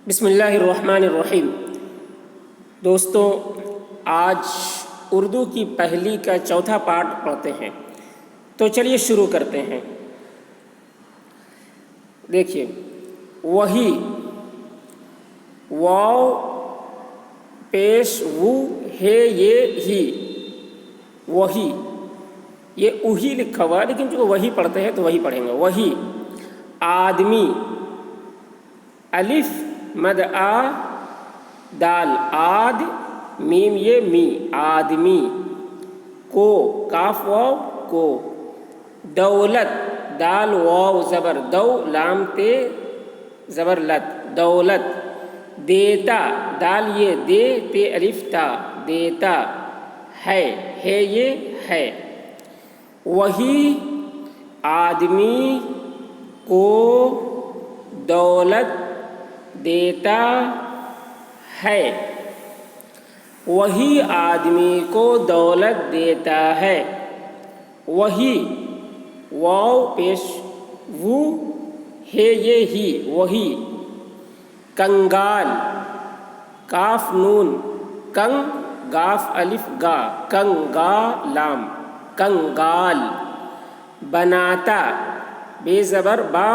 بسم اللہ الرحمن الرحیم۔ دوستوں، آج اردو کی پہلی کا چوتھا پارٹ پڑھتے ہیں، تو چلیے شروع کرتے ہیں۔ دیکھیے، وہی، واو پیش وو ہے یہ ہی، وہی، یہ اوہی لکھا ہوا ہے لیکن جو وہی پڑھتے ہیں تو وہی پڑھیں گے۔ وہی، آدمی، الف مد آ دال آد میم یہ می، آدمی، کو کاف واو کو، دولت، دال واو زبر دو لام تے زبر لت، دولت، دیتا، دال یہ دے تے الف تا، دیتا، ہے یہ ہے۔ وہی آدمی کو دولت دیتا ہے، وہی آدمی کو دولت دیتا ہے۔ وہی، واو پیش وو ہے یہ ہی، وہی، کنگال، کاف نون کنگ گاف الف گا، کنگا لام، کنگال، بناتا، بے زبر با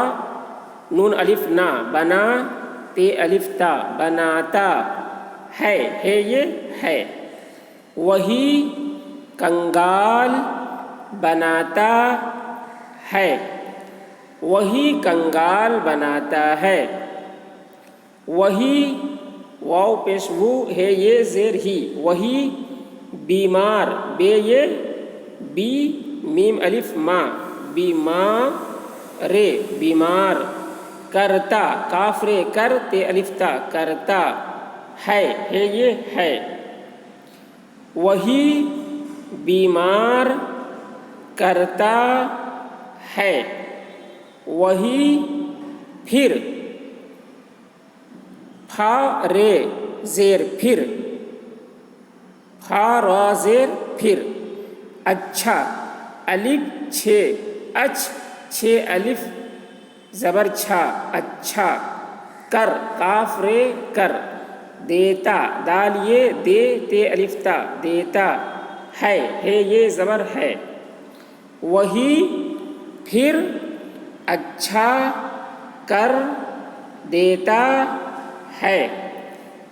نون الف نا، بنا تے الف تا، بناتا، ہے یہ ہے۔ وہی کنگال بناتا ہے، وہی کنگال بناتا ہے۔ وہی، واو پیش وو ہے یہ زیر ہی، وہی بیمار، بے یہ بی میم الف ما، بیمار، بیمار، کرتا، کاف رے کر تے الف تا، کرتا، ہے یہ ہے۔ وہی بیمار کرتا ہے، وہی پھر، پھا رے زیر پھر، پھا را زیر پھر، اچھا، الف چھ اچ چھ الف زبر چھا، اچھا، کر، کاف رے کر، دیتا، دال یہ دے تے الف تا، دیتا، ہے یہ زبر ہے۔ وہی پھر اچھا کر دیتا ہے،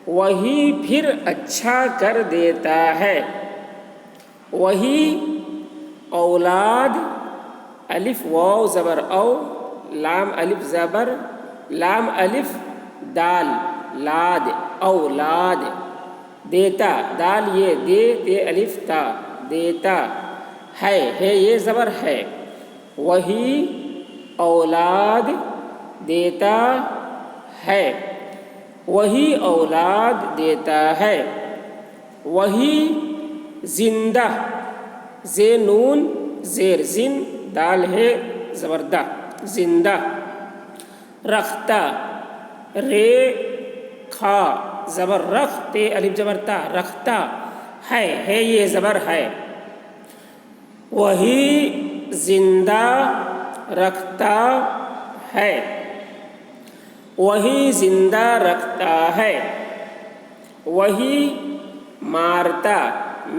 وہی پھر اچھا کر دیتا ہے۔ وہی اولاد، الف واو زبر او لام الف زبر لام الف دال لاد، اولاد، دیتا، دال یہ دے تے الف تا، دیتا، ہے یہ زبر ہے۔ وہی اولاد دیتا ہے، وہی اولاد دیتا ہے۔ وہی زندہ، زے نون زیر زن دال ہے زبردہ، زندہ، رختہ، رے کھا زبر رخ تے الف زبر تا، رختہ، ہے یہ زبر ہے۔ وہی زندہ رکھتا ہے، وہی زندہ رکھتا ہے۔ وہی مارتا،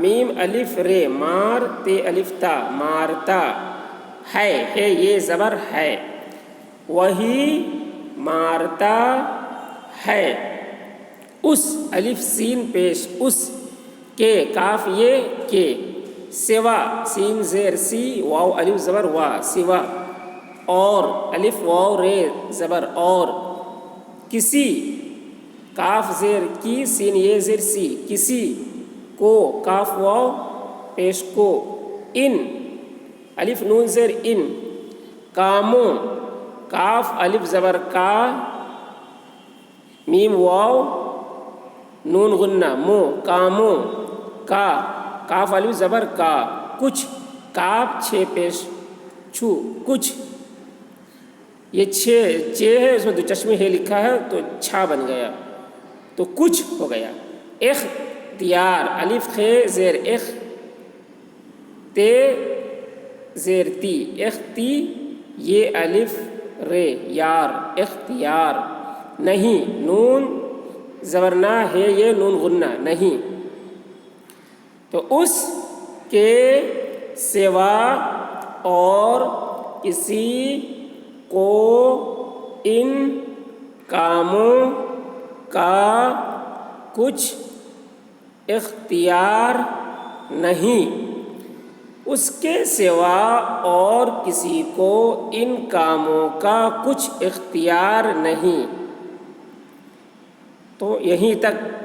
میم الف رے مار تے الف تا، مارتا، ہے یہ زبر ہے۔ وہی مارتا ہے۔ اس، الف سین پیش اس، کے کاف یہ کے، سوا، سین زیر سی واو الف زبر وا، سوا، اور، الف واو رے زبر اور، کسی، کاف زیر کی سین یہ زیر سی، کسی، کو، کاف واو پیش کو، ان، الف نون زیر ان، کاموں، کاف الف زبر کا، میم واو نون غنہ مو، کاموں، کا، کاف الف زبر کا، کچھ، کاف چھ پیش چھو، کچھ، یہ چھ ہے، اس میں دو چشمے ہے لکھا ہے تو چھا بن گیا تو کچھ ہو گیا۔ اختیار، الف خے زیر اخ تے زیر تی، اختی، یہ الف رے یار، اختیار، نہیں، نون زبرنا ہے یہ نون غنہ نہیں. تو اس کے سوا اور کسی کو ان کاموں کا کچھ اختیار نہیں. اس کے سوا اور کسی کو ان کاموں کا کچھ اختیار نہیں. تو یہیں تک